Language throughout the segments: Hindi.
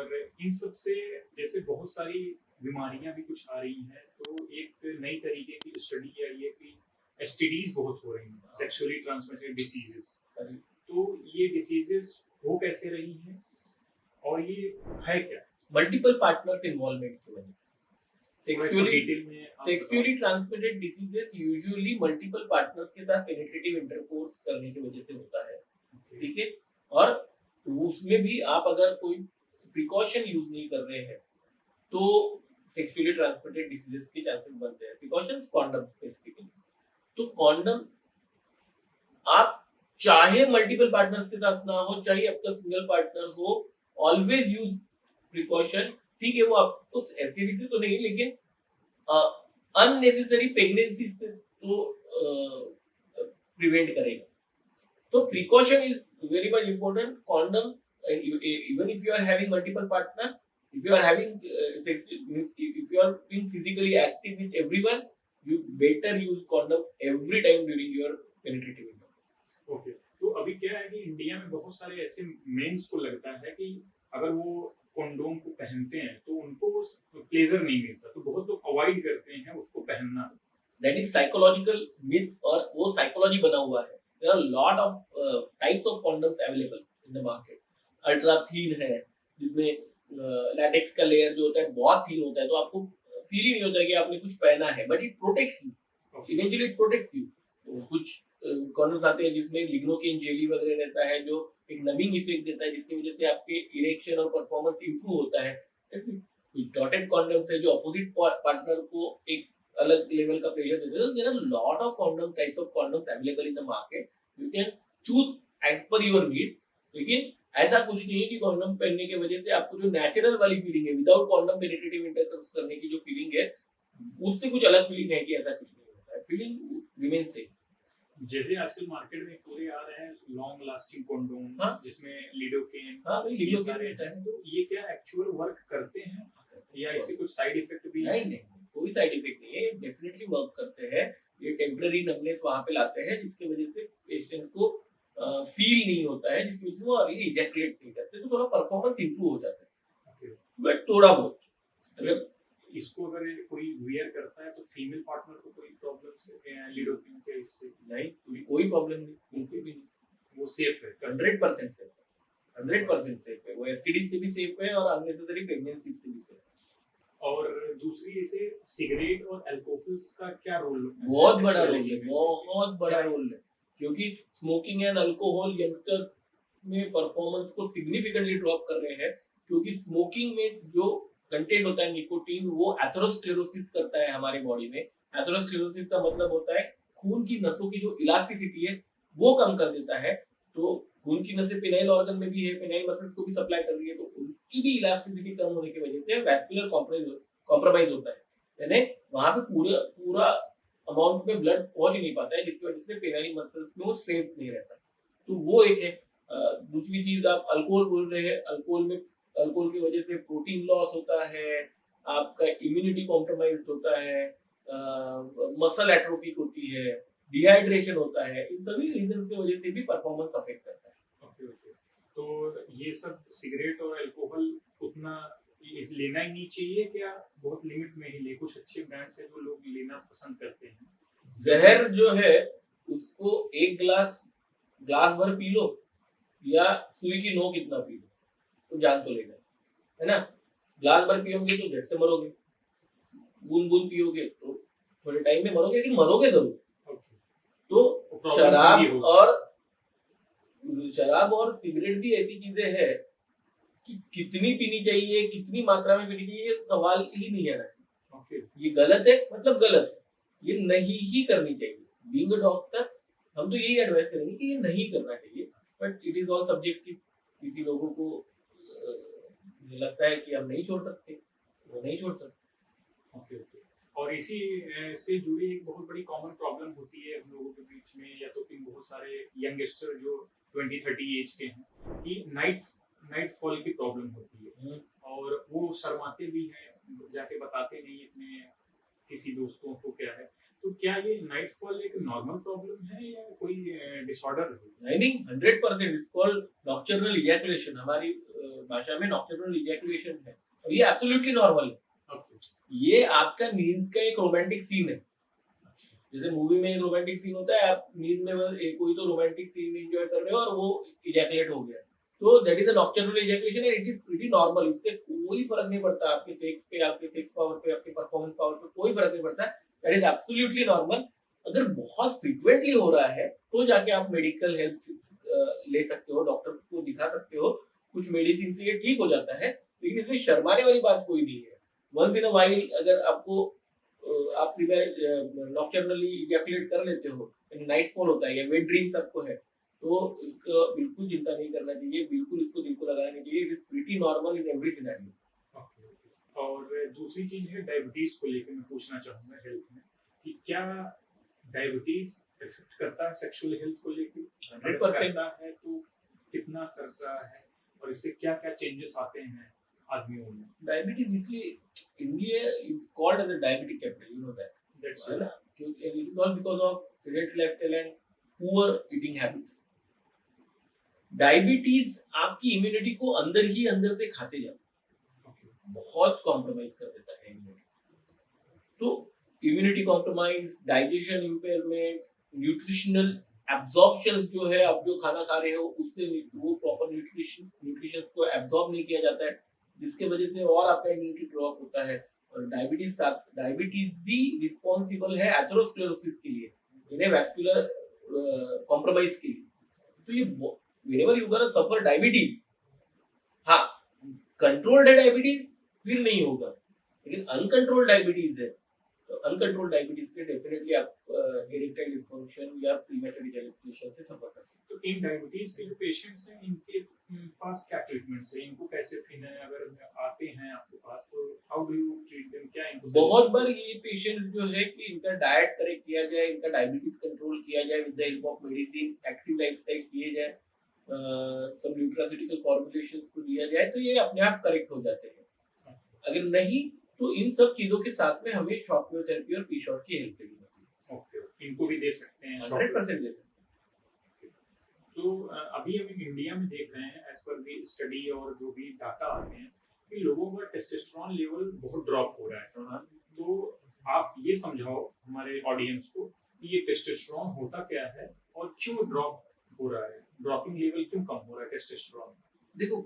और इन सब से जैसे बहुत सारी बीमारियां भी कुछ आ रही हैं, तो एक नई तरीके की स्टडी आई है कि एसटीडीज बहुत हो रही हैं, सेक्सुअली ट्रांसमिटेड डिसीजेस। तो ये डिसीजेस हो कैसे रही हैं और ये है क्या? मल्टीपल पार्टनर्स इन्वॉल्वमेंट की वजह से डिटेल में sexually transmitted diseases usually multiple partners के साथ पेनिट्रेटिव इंटरकोर्स करने की वजह से होता है, ठीक है। और उसमें भी आप अगर कोई प्रिकॉशन यूज नहीं कर रहे हैं तो सेक्सुअली ट्रांसमिटेड डिसीजेस के चांसेस बनते हैं। Precautions, condom specifically. तो कॉन्डम आप चाहे मल्टीपल पार्टनर्स के साथ ना हो, चाहे आपका सिंगल पार्टनर हो, ऑलवेज यूज प्रिकॉशन, ठीक है। वो आपको एसटीडी से तो नहीं, लेकिन अननेसेसरी प्रेगनेंसी से तो प्रिवेंट करेगा। तो precaution is very much important. Condom, even if you are having multiple partner, if you are having sex, means if you are being physically active with everyone, you better use condom every time during your penetrative intercourse. Okay, तो अभी क्या है कि इंडिया में बहुत सारे ऐसे मेंस को लगता है कि अगर वो कंडोम को पहनते हैं तो उनको प्लेजर नहीं मिलता, तो बहुत लोग अवॉइड करते हैं उसको पहनना। That is psychological myth, और वो साइकोलॉजी बना हुआ है। There are lot of types of condoms available in the market. Ultra thin है, जिसमें लैटेक्स का लेयर जो होता है बहुत थीन होता है, तो आपको फील ही नहीं होता है कि आपने कुछ पहना है, but it protects you, eventually it protects you. कुछ कॉन्डम्स आते हैं जिसमें लिग्नोकेन जेली वगैरह रहता है, जो एक नमिंग इफेक्ट देता है, जिसकी वजह से आपके इरेक्शन और परफॉर्मेंस इंप्रूव होता है। ऐसे कुछ डॉटेड कॉन्डम्स है जो अपोजिट पार्टनर को एक अलग लेवल का प्रेशर देते हैं। There are lot of condom types of condoms available in the market, you can choose as per your need. लेकिन ऐसा कुछ नहीं है कि कॉन्डम पहनने की वजह से आपको जो नेचुरल वाली फीलिंग है, विदाउट कॉन्डम पेनिट्रेटिव इंटरकोर्स करने की जो फीलिंग है, उससे कुछ अलग फीलिंग है, कि ऐसा कुछ नहीं होता है। Feeling remains same. जैसे आजकल मार्केट में पूरे आ रहे हैं लॉन्ग लास्टिंग कंडोम, जिसमें लिडोकेन, भाई लिडोकेन रहता है, तो ये क्या एक्चुअल वर्क करते हैं या इसके कुछ साइड इफेक्ट भी? नहीं, कोई साइड इफेक्ट नहीं है, डेफिनेटली वर्क करते हैं। ये टेम्पररी नमनेस वहां पे लाते हैं, जिसकी वजह से पेशेंट को फील नहीं होता है, जिसकी वजह से वो अर्ली इजैकुलेट नहीं करते, तो थोड़ा परफॉर्मेंस इंप्रूव हो जाता है, बट थोड़ा बहुत। अगर इसको अगर कोई वियर करता है तो फीमेल पार्टनर को कोई प्रॉब्लम है लिडोकेन से? इससे नहीं, कोई प्रॉब्लम नहीं, बिल्कुल भी नहीं। वो सेफ है, 100% सेफ है, 100% सेफ है। वो एसटीडी से भी सेफ है और अननेसेसरी प्रेगनेंसी से भी सेफ है। और दूसरी जैसे सिगरेट और अल्कोहल्स का क्या रोल है? बहुत बड़ा रोल है, बहुत बड़ा रोल है, क्योंकि स्मोकिंग एंड अल्कोहल यंगस्टर्स में परफॉर्मेंस को सिग्निफिकेंटली ड्रॉप कर रहे हैं, क्योंकि स्मोकिंग में जो कंटेंट होता है निकोटीन, वो एथेरोस्क्लेरोसिस करता है हमारी बॉडी में। एथेरोस्क्लेरोसिस का मतलब होता है खून की नसों की जो इलास्टिसिटी है वो कम कर देता है। तो खून की नसें पेनाइल ऑर्गन में भी है, पेनाइल मसल्स को भी सप्लाई कर रही है, तो उनकी भी इलास्टिसिटी कम होने की वजह से वैस्कुलर कॉम्प्रोमाइज होता है, यानी वहां पे पूरा अमाउंट में ब्लड पहुंच नहीं पाता है, जिसकी वजह से पेनाइल मसल्स में वो स्ट्रेंथ नहीं रहता। तो वो एक है। दूसरी चीज, आप अल्कोहल बोल रहे हैं, अल्कोहल की वजह से प्रोटीन लॉस होता है, आपका इम्यूनिटी कॉम्प्रोमाइज होता है, मसल एट्रोफी होती है, डिहाइड्रेशन होता है। इन सभी रीजंस की वजह से भी परफॉर्मेंस अफेक्ट करता है। ओके। तो ये सब सिगरेट और अल्कोहल उतना लेना ही नहीं चाहिए क्या? बहुत लिमिट में ही ले? कुछ अच्छे ब्रांड्स है जो लोग लेना पसंद करते हैं। जहर जो है उसको एक ग्लास भर पी लो, या सुई की नोक इतना पी लो, तो जान तो लेगा, है ना। ग्लास भर पियोगे तो झट से मरोगे, बूंद पियोगे तो थोड़े टाइम में मरोगे, लेकिन मरोगे जरूर। तो शराब और सिगरेट भी ऐसी चीजें हैं कि कितनी पीनी चाहिए, कितनी मात्रा में पीनी चाहिए, सवाल ही नहीं आना चाहिए। ये गलत है, मतलब गलत है, ये नहीं ही करनी चाहिए। बीइंग अ डॉक्टर हम तो यही एडवाइस करेंगे कि ये नहीं करना चाहिए, but it is all subjective. किसी लोगों को लगता है कि हम नहीं छोड़ सकते, वो नहीं छोड़ सकते। ओके। और इसी से जुड़ी एक बहुत बड़ी कॉमन प्रॉब्लम होती है हम लोगों के बीच में, या तो फिर बहुत सारे यंगस्टर जो 20-30 एज के हैं, कि नाइट फॉल की प्रॉब्लम होती है, और वो शर्माते भी हैं, जाके बताते नहीं अपने किसी दोस्तों को क्या है, तो क्या ये नाइट फॉल एक नॉर्मल प्रॉब्लम है या कोई डिसऑर्डर है? नहीं 100% इट्स कॉल्ड नॉक्टर्नल इजैकुलेशन, हमारी भाषा में नॉक्टर्नल इजैकुलेशन है और ये एब्सोल्युटली नॉर्मल है। ओके। ये आपका नींद का एक रोमांटिक सीन है। जैसे मूवी में एक रोमांटिक सीन होता है, आप नींद में बस कोई तो रोमांटिक सीन एंजॉय कर रहे हो और वो इजैकुलेट हो गया, तो that is a nocturnal ejaculation and it is pretty normal. इससे कोई फर्क नहीं पड़ता आपके सेक्स पे, आपके सेक्स पावर पे, आपके परफॉर्मेंस पावर पे, कोई फर्क नहीं पड़ता। That is absolutely normal. अगर बहुत फ्रीक्वेंटली हो रहा है तो जाके आप मेडिकल हेल्प ले सकते हो, डॉक्टर को दिखा सकते हो, कुछ मेडिसिन से ये ठीक हो जाता है, लेकिन इसमें शर्माने वाली बात कोई नहीं है। वंस इन अ वाइल अगर आपको आप नॉक्टर्नली इजैकुलेट कर लेते हो, नाइट फॉल होता है या वेट ड्रीम्स आपको है, तो इसका बिल्कुल चिंता नहीं करना चाहिए, बिल्कुल इसको दिल को लगाना नहीं चाहिए। It is pretty normal in every scenario. और दूसरी चीज है डायबिटीज को लेकर मैं पूछना चाहूंगा हेल्थ में कि क्या डायबिटीज इफेक्ट करता है सेक्सुअल हेल्थ को लेकर? 100% करता है तो कितना करता है और इससे क्या क्या चेंजेस आते हैं आदमियों में? डायबिटीज इसलिए India is called as a diabetic capital, you know that, that's है ना, क्योंकि it is all because of sedentary lifestyle and poor eating habits. Diabetes आपकी इम्यूनिटी को अंदर ही अंदर से खाते जाता है, बहुत कॉम्प्रोमाइज कर देता है इम्यूनिटी। तो immunity compromise, digestion impairment, nutritional absorption जो है, आप जो खाना खा रहे हो उससे वो प्रॉपर न्यूट्रिशन को एब्जॉर्ब नहीं किया जाता है, जिसके वजह से और आपका इम्यूनिटी ड्रॉप होता है। और डायबिटीज भी रिस्पॉन्सिबल है एथेरोस्क्लेरोसिस के लिए, इन्हें वैस्कुलर कॉम्प्रोमाइज के लिए। तो ये whenever you gonna suffer diabetes, हाँ कंट्रोल्ड है डायबिटीज फिर नहीं होगा, लेकिन अनकंट्रोल्ड डायबिटीज है तो अनकंट्रोल्ड डायबिटीज से डेफिनेटली आप इरेक्टाइल डिसफंक्शन या प्रीमैच्योर इजैकुलेशन से सफर कर सकते तो इन डायबिटीज के जो पेशेंट्स हैं इनके पास क्या ट्रीटमेंट्स है? इनको कैसे फिर अगर आते हैं आपके पास तो how do you treat them? क्या इनको बहुत बार ये पेशेंट्स जो है कि इनका डाइट करेक्ट किया जाए, इनका डायबिटीज कंट्रोल किया जाए with the help of medicine, active lifestyle किए जाए, सब न्यूट्रास्यूटिकल फॉर्मुलेशंस को दिया जाए तो ये अपने आप करेक्ट हो जाते हैं। अगर नहीं तो इन सब चीजों के साथ में हमें शॉक थेरेपी और पी शॉट की हेल्प लेनी होती है। ओके, इनको भी दे सकते हैं 100% दे सकते हैं। तो अभी हम इंडिया में देख रहे हैं एज पर दी स्टडी और जो भी डाटा आते हैं कि लोगों का टेस्टोस्टेरोन लेवल बहुत ड्रॉप हो रहा है। तो आप ये समझाओ हमारे ऑडियंस को कि ये टेस्टोस्टेरोन होता क्या है और क्यों ड्रॉप हो रहा है, ड्रॉपिंग लेवल क्यों कम हो रहा है टेस्टोस्टेरोन? देखो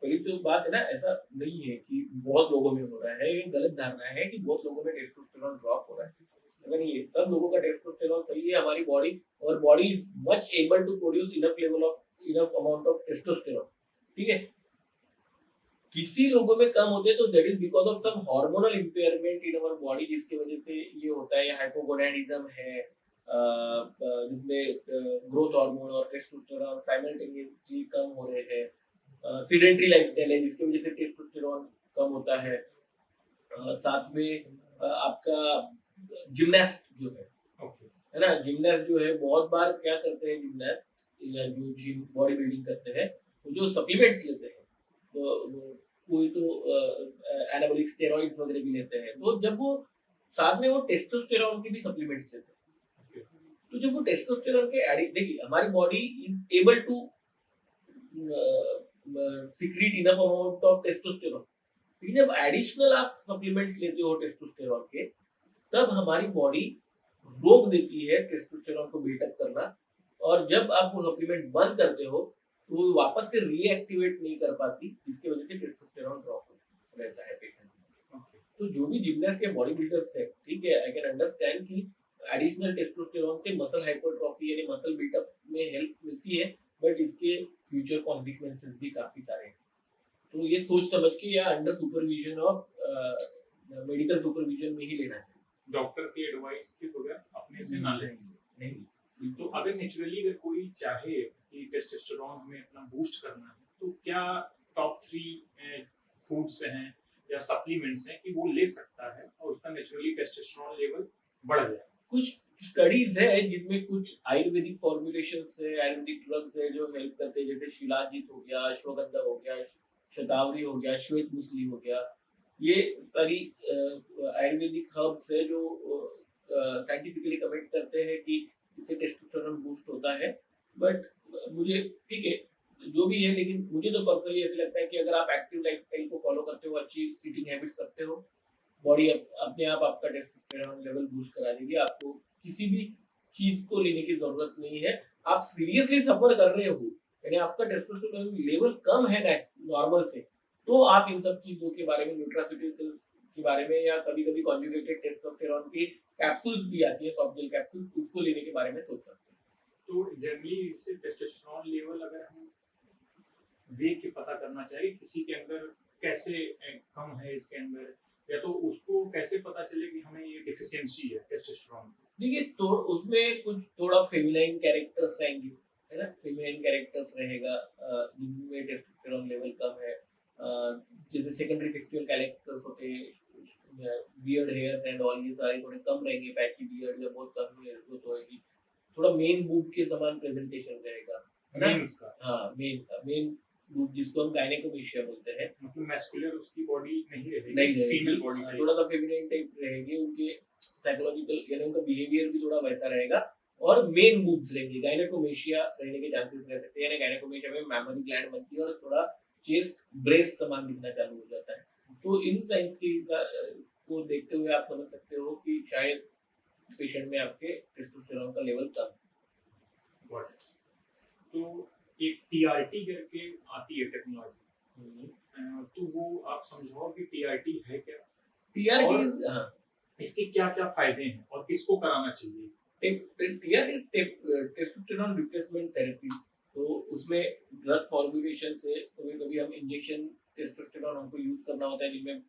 पहली तो बात है ना, ऐसा नहीं है कि बहुत लोगों में हो रहा है, ये गलत धारणा है कि बहुत लोगों में टेस्टोस्टेरोन ड्रॉप हो रहा है। अगर नहीं है, सब लोगों का टेस्टोस्टेरोन सही है, हमारी बॉडी और body is much able to produce enough amount of testosterone, ठीक है। किसी लोगों में कम होते हैं तो that is because of some hormonal impairment in our body, जिसकी वजह से ये होता है। हाइपोगोनाडिज्म है जिसमें ग्रोथ हार्मोन और टेस्टोस्टेरोन साइमल्टेनियसली कम हो रहे हैं। सेडेंटरी लाइफस्टाइल है जिसकी वजह से टेस्टोस्टेरोन कम होता है। साथ में आपका जिम्नास्ट जो है ना, जिम्नास्ट जो है बहुत बार क्या करते हैं, जिम्नास्ट या जो जिम बॉडी बिल्डिंग करते हैं वो जो सप्लीमेंट्स लेते हैं, तो कोई तो एनाबॉलिक स्टेरॉइड्स वगैरह भी लेते हैं, तो जब वो साथ में वो टेस्टोस्टेरोन की भी सप्लीमेंट्स लेते हैं, तो जब वो टेस्टोस्टेरोन के देखिए हमारी body is able to secrete enough amount of testosterone, लेकिन जब एडिशनल आप सप्लीमेंट्स लेते हो टेस्टोस्टेरोन के, तब हमारी बॉडी रोक देती है टेस्टोस्टेरोन को बिल्डअप करना, और जब आप वो सप्लीमेंट बंद करते हो तो वो वापस से रीएक्टिवेट नहीं कर पाती, जिसकी वजह से टेस्टोस्टेरोन ड्रॉप रहता है पेशेंट में। तो जो भी जिम्नास्ट या बॉडी बिल्डर्स है, ठीक है, आई कैन अंडरस्टैंड कि एडिशनल टेस्टोस्टेरोन से मसल हाइपरट्रॉफी यानी मसल बिल्डअप में हेल्प मिलती है, बट इसके फ्यूचर कॉन्सिक्वेंसेस भी काफी सारे हैं। तो ये सोच समझ के या under supervision of medical supervision में ही लेना चाहिए, डॉक्टर की एडवाइस के बगैर अपने से ना लें। नहीं तो अगर नेचुरली अगर कोई चाहे कि टेस्टोस्टेरोन हमें अपना बूस्ट करना है तो क्या टॉप 3 फूड्स हैं या सप्लीमेंट्स हैं कि वो ले सकता है और उसका नेचुरली टेस्टोस्टेरोन लेवल बढ़ जाए? कुछ स्टडीज है जिसमें कुछ आयुर्वेदिक फॉर्मुलेशंस है, आयुर्वेदिक ड्रग्स है जो हेल्प करते हैं, जैसे शिलाजीत हो गया, अश्वगंधा हो गया, शतावरी हो गया, श्वेत मुसली हो गया, ये सारी आयुर्वेदिक हर्ब्स है जो साइंटिफिकली कमेंट करते हैं कि इससे टेस्टोस्टेरोन बूस्ट होता है। बट मुझे ठीक है जो भी है, लेकिन मुझे तो पर्सनली ऐसा लगता है कि अगर आप एक्टिव लाइफस्टाइल को फॉलो करते हो, अच्छी ईटिंग हैबिट्स रखते हो, बॉडी अपने आप आपका टेस्टोस्टेरोन लेवल बूस्ट करा देगी। आपको किसी भी चीज को लेने की जरूरत नहीं है। आप सीरियसली सफर कर रहे हो, यानी आपका टेस्टोस्टेरोन लेवल कम है नॉर्मल से, तो आप इन सब चीजों के बारे में, न्यूट्रास्यूटिकल्स के बारे में, या कभी कभी कॉन्जुगेटेड टेस्टोस्टेरोन की कैप्सूल्स भी आती है, सॉफ्ट जेल कैप्सूल्स, उसको लेने के बारे में सोच सकते हैं। तो जनरली इससे टेस्टोस्टेरोन लेवल अगर हम देख के पता करना चाहिए किसी के अंदर कैसे कम है इसके अंदर, या तो उसको कैसे पता चले कि हमें ये डिफिशियंसी है टेस्टोस्टेरोन की? देखिए, तो उसमें कुछ थोड़ा फेमिनाइन कैरेक्टर्स आएंगे, है ना, फेमिनाइन कैरेक्टर्स रहेगा जिनमें टेस्टोस्टेरोन लेवल कम है। जैसे सेकेंडरी सेक्सुअल कैरेक्टर्स होते हैं, बियर्ड हेयर्स एंड ऑल, ये सारे थोड़े कम रहेंगे, पैची बियर्ड या बहुत कम ग्रोथ होगी। थोड़ा मेन बूब के समान प्रेजेंटेशन रहेगा, है ना? मेंस का? हाँ, मेन बूब जिसको हम गायनेकोमेशिया बोलते हैं। मतलब मैस्कुलर उसकी बॉडी नहीं रहेगी, नहीं रहेगी, फीमेल बॉडी टाइप। थोड़ा सा फेमिनाइन टाइप रहेगी। उनके साइकोलॉजिकल यानी उनका बिहेवियर भी थोड़ा वैसा रहेगा, और मेन बूब्स रहेंगे। गायनेकोमेशिया रहने के चांसेस रह सकते हैं, यानी गायनेकोमेशिया में मैमरी ग्लैंड बनती है और थोड़ा चेस्ट ब्रेस्ट समान दिखना चालू हो जाता है। तो इन साइंस की को देखते हुए आप समझ सकते हो कि शायद पेशेंट में आपके टेस्टोस्टेरोन का लेवल कम है। तो एक टीआरटी करके आती है टेक्नोलॉजी, तो वो आप समझाओ कि टीआरटी है क्या? टीआरटी, हाँ, इसके क्या क्या फायदे हैं और किसको कराना चाहिए? टेस्टोस्टेरोन रिप्लेसमेंट थेरेपी, तो उसमें ड्रग फॉर्मुलेशन से कभी कभी हम इंजेक्शन टेस्टोस्टेरोन हमको यूज करना होता है, जिनमें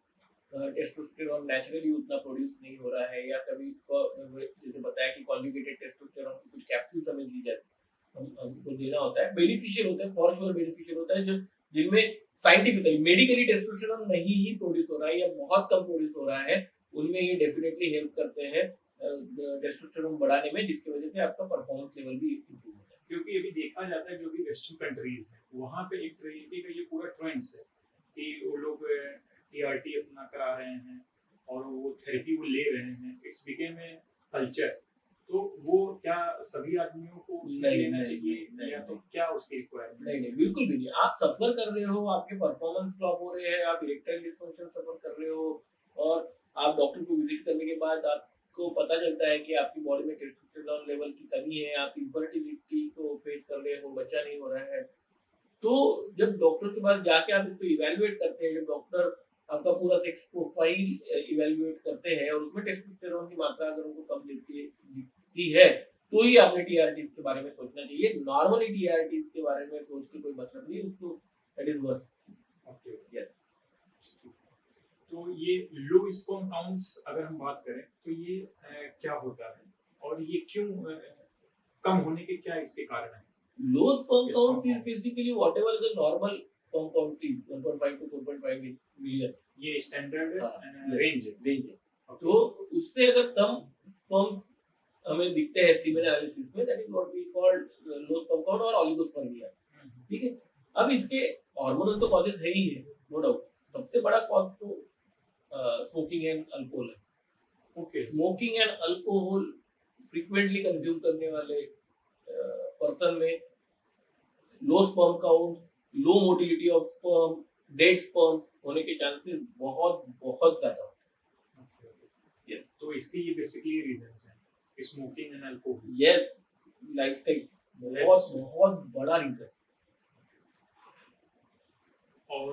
टेस्टोस्टेरोन नेचुरली उतना प्रोड्यूस नहीं हो रहा है, या कभी जैसे बताया कि कॉन्जुगेटेड टेस्टोस्टेरोन की कुछ कैप्सूल्स हमें दी जाती है, हमको देना होता है। बेनिफिशियल होता है, फॉर श्योर बेनिफिशियल होता है, जो जिनमें साइंटिफिकली मेडिकली टेस्टोस्टेरोन नहीं ही प्रोड्यूस हो रहा है या बहुत कम प्रोड्यूस हो रहा है, उनमें ये डेफिनेटली हेल्प करते हैं टेस्टोस्टेरोन बढ़ाने में, जिसकी वजह से आपका परफॉर्मेंस लेवल भी इंप्रूव होता है। क्योंकि अभी देखा जाता है जो भी वेस्टर्न कंट्रीज है वहाँ पे एक तरीके का ये पूरा ट्रेंड्स है कि वो लोग टीआरटी अपना करा रहे हैं और वो थेरेपी वो ले रहे हैं, इट्स बिकेम ए कल्चर। तो वो क्या सभी आदमियों को उसमें लेना चाहिए, या तो क्या उसकी रिक्वायरमेंट? नहीं, बिल्कुल भी नहीं। आप सफर कर रहे हो, आपके परफॉर्मेंस ड्रॉप हो रहे हैं, आप इरेक्टाइल डिसफंक्शन सफर कर रहे हो, और आप डॉक्टर को विजिट करने के बाद आपको पता चलता है कि आपकी बॉडी में टेस्टोस्टेरोन लेवल की कमी है, आप इनफर्टिलिटी को फेस कर रहे हो, बच्चा नहीं हो रहा है, तो जब डॉक्टर के पास जाके आप इसको इवैल्यूएट करते हैं, जब डॉक्टर आपका पूरा सेक्स प्रोफाइल इवैल्यूएट करते हैं और उसमें टेस्टोस्टेरोन की मात्रा अगर उनको कम दिखती है, तो ही आपने टीआरटीज के बारे में सोचना चाहिए। नॉर्मली टीआरटीज के बारे में सोच के कोई मतलब नहीं, उसको that is worse. Okay, yes. तो ये लो स्पर्म काउंट्स अगर हम बात करें तो ये क्या होता है और ये क्यों कम होने के क्या इसके कारण हैं? Low sperm count is basically whatever the normal sperm count is, 1.5 to 4.5 million. ये स्टैंडर्ड रेंज है। तो उससे अगर कम स्पर्म्स हमें दिखते हैं सीमेन एनालिसिस में, that is what we called low sperm count और ओलिगोस्पर्मिया। ठीक है, अब इसके हार्मोनल तो कॉजेस है ही है, नो डाउट। सबसे बड़ा कॉज तो स्मोकिंग एंड अल्कोहल है। Okay, smoking and alcohol frequently consume करने वाले पर्सन में low sperm counts, low motility of sperm, dead sperms होने के चांसेस बहुत बहुत ज्यादा होते हैं। यस, तो इसके ये बेसिकली रीजंस हैं, smoking and alcohol. Yes, lifestyle बहुत बहुत बड़ा रीजन। और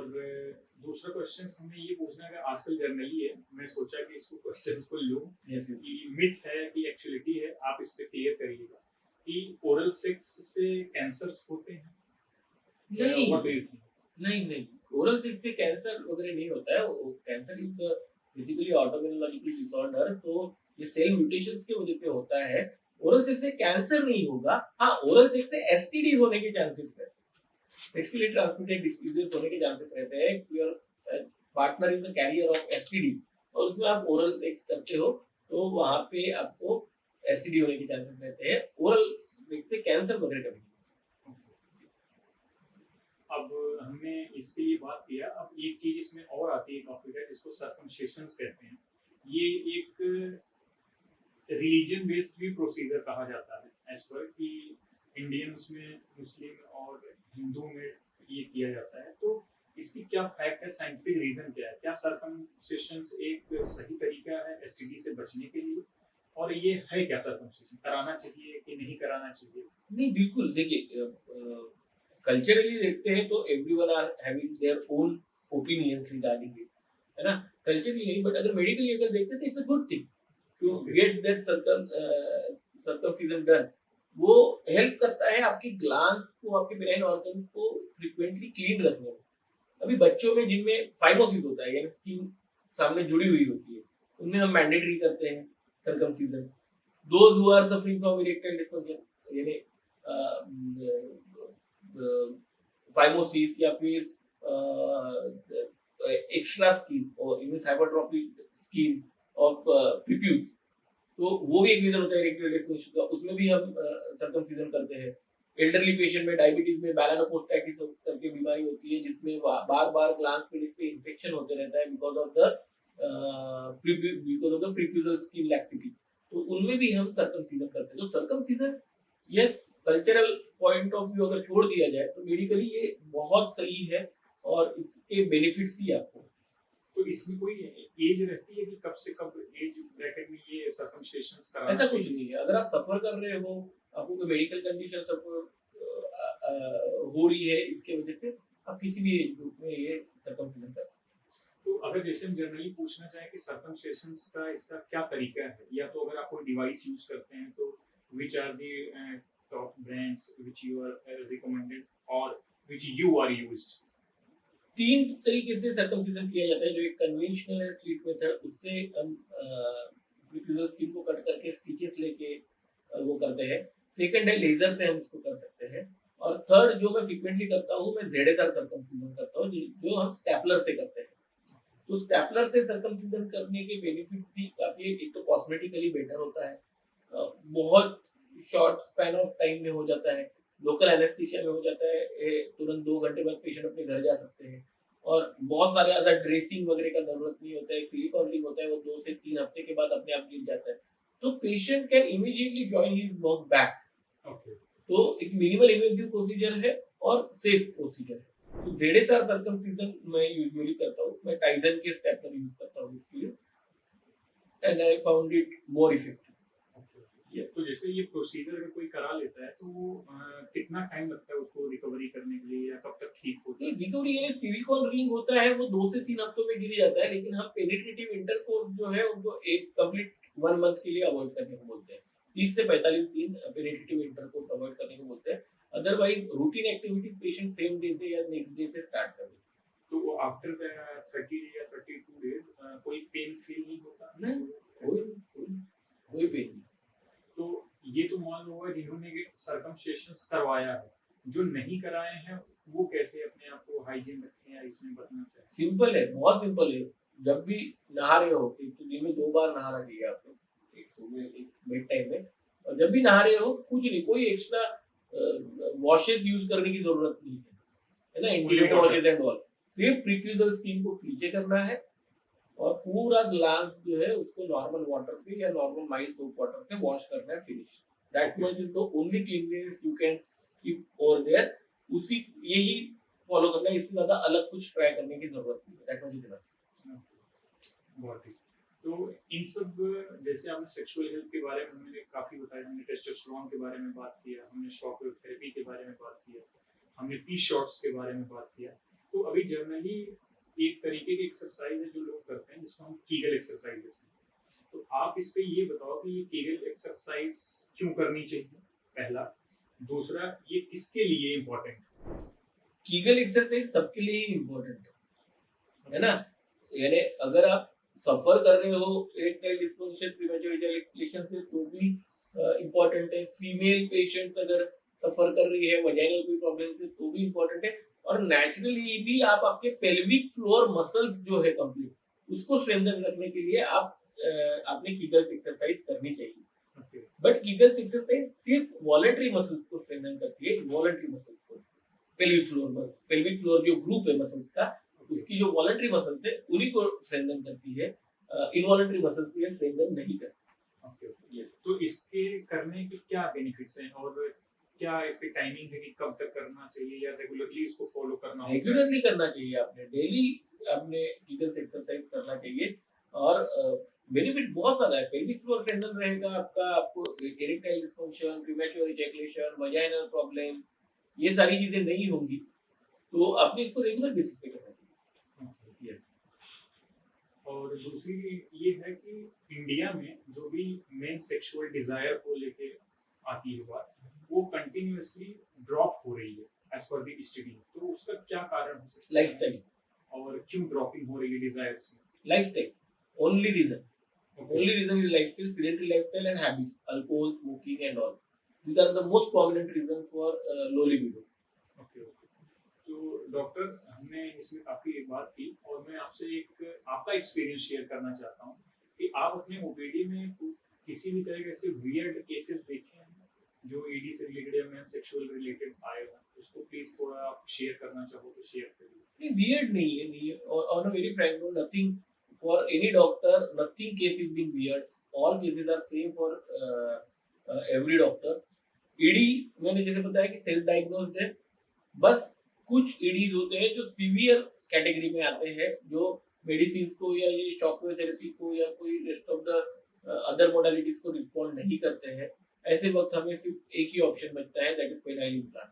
दूसरा क्वेश्चन हमें ये पूछना है, आजकल जर्नली है, मैं सोचा कि इसको क्वेश्चंस को लूं कि मिथ है कि एक्चुअलिटी है, आप इस पे क्लियर करिएगा कि ओरल सेक्स से कैंसर्स होते हैं? नहीं, ओरल सेक्स से कैंसर वगैरह नहीं होता है। कैंसर इज बेसिकली ऑटोइम्यूनोलॉजिकल डिसऑर्डर, तो ये सेल म्यूटेशंस की वजह से होता है। ओरल सेक्स से कैंसर नहीं होगा, हाँ ओरल सेक्स से एसटीडीज होने के चांसेस है, सेक्सुअली ट्रांसमिटेड डिसीजेस होने के चांसेस रहते हैं। If your partner is the carrier of STD और उसमें आप ओरल सेक्स करते हो, तो वहां पे आपको एसटीडी होने के चांसेस रहते हैं। ओरल सेक्स से कैंसर वगैरह कभी। अब हमने इसके लिए बात किया, अब एक चीज इसमें और आती है काफी है जिसको सर्कमसिशंस कहते हैं। ये एक रिलीजन बेस्ड भी प्रोसीजर कहा जाता है एज पर कि इंडियंस में, मुस्लिम और हिंदू में ये किया जाता है। तो इसकी क्या फैक्ट है, साइंटिफिक रीजन क्या है? क्या सर्कमसिशंस एक सही तरीका है एसटीडी से बचने के लिए? और ये है क्या सर्कमसिशन, कराना चाहिए कि नहीं कराना चाहिए? नहीं, बिल्कुल। देखिए, कल्चरली देखते हैं तो everyone are having their own opinions regarding it, है ना? कल्चरली नहीं, बट अगर मेडिकली अगर देखते हैं तो it's a good thing to get that circumcision done. वो हेल्प करता है आपकी ग्लैंड्स को, आपके बेनाइन ऑर्गन को फ्रीक्वेंटली क्लीन रखने में। अभी बच्चों में जिनमें फाइब्रोसिस होता है, यानी स्किन सामने जुड़ी हुई होती है, उनमें हम मैंडेटरी करते हैं circumcision. Those who are suffering from erectile dysfunction, यानी फाइब्रोसिस या फिर एक्स्ट्रा स्किन और even hypertrophy skin of prepuce, तो वो भी एक रीजन होता है इरेक्टाइल डिसफंक्शन का, उसमें भी हम सर्कमसिजन करते हैं। एल्डरली पेशेंट में डायबिटीज में मेलानोपोस्टाइटिस करके बीमारी होती है जिसमें बार बार ग्लैंड्स पे डिस्प्ले इन्फेक्शन होते रहता है because of the preputial skin laxity, तो उनमें भी हम सर्कमसिजन करते हैं। तो circumcision, yes, cultural point of view अगर छोड़ दिया जाए तो मेडिकली ये बहुत सही है और इसके बेनिफिट्स ही आपको। तो इसमें कोई एज रहती है कि कब से कब एज ब्रैकेट में ये सर्कमसिशंस कराना? ऐसा कुछ नहीं है। अगर आप सफर कर रहे हो, आपको कोई मेडिकल कंडीशन सफर हो रही है, इसके वजह से आप किसी भी एज ग्रुप में ये सर्कमसिजन कर सकते हैं। तो अगर जैसे हम जनरली पूछना चाहें कि सर्कमसिशंस का इसका क्या तरीका है, या तो अगर आप कोई डिवाइस यूज करते हैं तो which are the top brands which you are recommended और व्हिच यू आर यूज्ड? 3 तरीके से सर्कमसिजन किया जाता है। जो एक कन्वेंशनल है स्लिट मेथड, उससे हम प्रीप्यूजल स्किन को कट करके स्टिचेस लेके वो करते हैं। सेकंड है लेजर से हम इसको कर सकते हैं। और थर्ड जो मैं फ्रीक्वेंटली करता हूँ, मैं जेडएसआर सर्कमसिजन करता हूँ, जो हम स्टैपलर से करते हैं। तो स्टैपलर से सर्कमसिजन करने के बेनिफिट्स भी काफी है। एक तो कॉस्मेटिकली बेटर होता है, बहुत शॉर्ट स्पैन ऑफ टाइम में हो जाता है, लोकल एनेस्थीसिया में हो जाता है, तुरंत 2 घंटे बाद पेशेंट अपने घर जा सकते हैं, और बहुत सारे ज्यादा ड्रेसिंग वगैरह का जरूरत नहीं होता है। सिलिकॉन रिंग होता है, वो 2 से 3 हफ्ते के बाद अपने आप गिर जाता है, तो patient can immediately join his work back. तो एक मिनिमल इन्वेसिव प्रोसीजर है और सेफ प्रोसीजर है। तो जेडएसआर सर्कमसिजन मैं यूजुअली करता हूँ। मैं टाइजन के स्टेपलर यूज करता हूँ इसके लिए, and I found it more effective. तो जैसे ये प्रोसीजर अगर कोई करा लेता है तो कितना टाइम लगता है उसको रिकवरी करने के लिए, या कब तक ठीक होता है? रिकवरी यानी सिलिकॉन रिंग होता है वो 2 से 3 हफ्तों में गिर जाता है, लेकिन हम पेनिट्रेटिव इंटरकोर्स जो है उनको एक कंप्लीट 1 मंथ के लिए अवॉइड करने को बोलते हैं। 30 से 45 दिन पेनिट्रेटिव इंटरकोर्स अवॉइड करने को बोलते हैं। Otherwise routine activities patient same day से या नेक्स्ट डे से स्टार्ट कर दे। तो आफ्टर 30 या 32 डेज कोई पेन फील नहीं होता? नहीं, कोई पेन नहीं। तो ये तो मान लो जिन्होंने सर्कमसिशंस करवाया है, जो नहीं कराए हैं वो कैसे अपने आप को हाइजीन रखें या इसमें बचना चाहिए? सिंपल है, बहुत सिंपल है। जब भी नहा रहे हो, तो दिन में 2 बार नहाना चाहिए आपको, एक सुबह एक मिड टाइम में। और जब भी नहा रहे हो कुछ नहीं, कोई एक्स्ट्रा वॉशेस यूज करने की जरूरत नहीं है ना, इंटीमेट वॉशेस एंड ऑल। सिर्फ प्रीप्यूजल स्किन को पीछे करना है और पूरा ग्लास जो है उसको नॉर्मल वाटर से या नॉर्मल माइल्ड सोप वाटर से वॉश करना है, finish. That much is the only cleanliness you can keep over there. उसी यही फॉलो करना है, इससे ज्यादा अलग कुछ ट्राई करने की जरूरत नहीं है। That much is enough. बहुत ही। तो इन सब, जैसे आपने सेक्सुअल हेल्थ के बारे में हमने काफी बताया, हमने टेस्टोस्टेरोन के बारे में बात किया, हमने शॉक वेव थेरेपी के बारे में बात किया, हमने पी शॉट्स के बारे में बात किया। तो अभी जनरली एक तरीके की एक्सरसाइज है जो लोग करते हैं जिसको हम कीगल एक्सरसाइजेस हैं। तो आप इस पे ये बताओ कि ये कीगल एक्सरसाइज क्यों करनी चाहिए, पहला। दूसरा, ये किसके लिए इम्पोर्टेंट? कीगल एक्सरसाइज सबके लिए ही इम्पोर्टेंट है ना। यानी अगर आप सफर कर रहे हो इरेक्टाइल डिसफंक्शन, प्रीमेच्योर इजैकुलेशन से, तो भी इम्पोर्टेंट है। फीमेल पेशेंट अगर सफर कर रही है वजाइनल कोई प्रॉब्लम से, तो भी इम्पोर्टेंट है। और नेचुरली भी आप आपके पेल्विक फ्लोर मसल्स जो है कंप्लीट, उसको स्ट्रेंथन रखने के लिए आप आपने कीगल्स एक्सरसाइज करनी चाहिए। बट कीगल्स एक्सरसाइज सिर्फ वॉलंटरी मसल्स को स्ट्रेंथन करती है, इनवॉलंटरी मसल्स को। पेल्विक फ्लोर जो ग्रुप है मसल्स का, उसकी जो वॉलंटरी मसल्स है उन्हीं को स्ट्रेंथन करती है, इनवॉलंटरी मसल्स को स्ट्रेंथन नहीं करती। ओके, तो इसके करने के क्या बेनिफिट्स हैं और क्या इसकी टाइमिंग है कि कब तक करना चाहिए या रेगुलरली इसको फॉलो करना होगा? रेगुलरली करना चाहिए, आपने डेली आपने कीगल्स एक्सरसाइज करना चाहिए। और बेनिफिट बहुत सारा है। पेल्विक फ्लोर स्ट्रेंथन रहेगा आपका, आपको erectile dysfunction, premature ejaculation, vaginal problems, ये सारी चीजें नहीं होंगी। तो आपने इसको रेगुलर बेसिस पे करना चाहिए। यस। और दूसरी ये है कि इंडिया में जो भी मेन सेक्सुअल डिजायर को लेके आती है बात, वो कंटिन्यूअसली ड्रॉप हो रही है एज पर द स्टडी। तो उसका क्या कारण हो सकता है लाइफस्टाइल। और क्यों ड्रॉपिंग हो रही है डिजायर्स में? Lifestyle, only reason. Only reason is lifestyle, sedentary lifestyle and habits, alcohol, smoking and all. These are the most prominent reasons for low libido. Okay, तो डॉक्टर, हमने इसमें काफी बात की और मैं आपसे एक आपका एक्सपीरियंस शेयर करना चाहता हूँ कि आप अपने ओपीडी में किसी भी तरह के ऐसे वियर्ड केसेस देखे हैं जो ईडी से रिलेटेड या मेन सेक्सुअल रिलेटेड आए हो, उसको प्लीज थोड़ा आप शेयर करना चाहो तो शेयर करिए। नहीं, weird नहीं है, नहीं है। On a very frank note, nothing for any doctor, nothing case is being weird. All cases are same for every doctor. ED मैंने जैसे बताया कि सेल्फ डायग्नोस्ड है, बस कुछ ईडीज होते हैं जो सीवियर कैटेगरी में आते हैं, जो मेडिसिन को या ये शॉकवेव थेरेपी को या कोई rest of the other modalities को रिस्पॉन्ड नहीं करते हैं। ऐसे वक्त हमें सिर्फ एक ही ऑप्शन बचता है, दैट इज पेनाइल इम्प्लांट।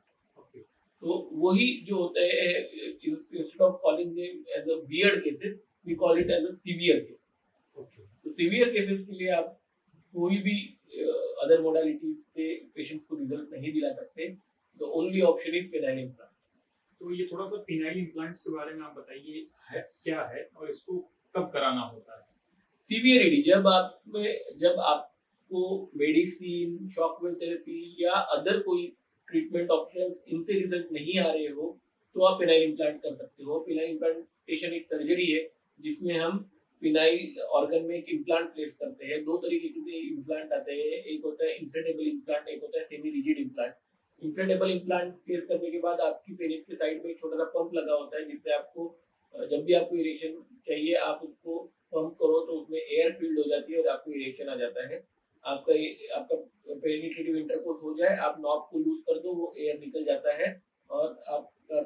तो वही जो होता है, instead of calling them as a weird cases, we call it as a severe cases. तो सीवियर केसेस के लिए आप कोई भी अदर मोडालिटीज से पेशेंट्स को रिजल्ट नहीं दिला सकते। The only option is penile implant. तो ये थोड़ा सा पेनाइल इम्प्लांट्स के बारे में आप बताइए, है क्या है और इसको कब कराना होता है? सीवियर ईडी, जब आपको मेडिसिन, शॉकवेव थेरेपी या अदर कोई ट्रीटमेंट ऑप्शन इनसे रिजल्ट नहीं आ रहे हो, तो आप पेनाइल इम्प्लांट कर सकते हो। पेनाइल इम्प्लांटेशन एक सर्जरी है जिसमें हम पेनाइल ऑर्गन में एक इम्प्लांट प्लेस करते हैं। दो तरीके के इम्प्लांट आते हैं, एक होता है इंफ्लेटेबल इम्प्लांट, एक होता है semi rigid implant. Inflatable implant place करने के बाद आपकी पेनिस के साइड में एक छोटा सा पंप लगा होता है, जिससे आपको जब भी आपको इरेक्शन चाहिए आप उसको पंप करो तो उसमें एयर फील्ड हो जाती है और आपको इरेक्शन आ जाता है। आपका पेनिट्रेटिव इंटरकोर्स हो जाए, आप नॉब को लूज कर दो, वो एयर निकल जाता है और आपका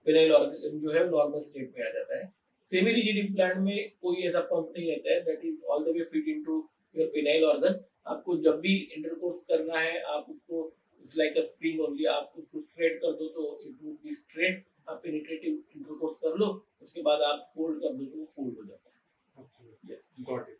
पेनाइल ऑर्गन जो है नॉर्मल स्टेट में आ जाता है। सेमी रिजिड इम्प्लांट में कोई ऐसा पंप नहीं रहता है, that is all the way fit into your penile organ. आपको जब भी इंटरकोर्स करना है आप उसको, it's like a spring only, आप उसको स्ट्रेट कर दो तो इट वुड बी स्ट्रेट। आप पेनिट्रेटिव इंटरकोर्स कर लो, उसके बाद आप फोल्ड कर दो तो वो फोल्ड हो जाता है। Got it.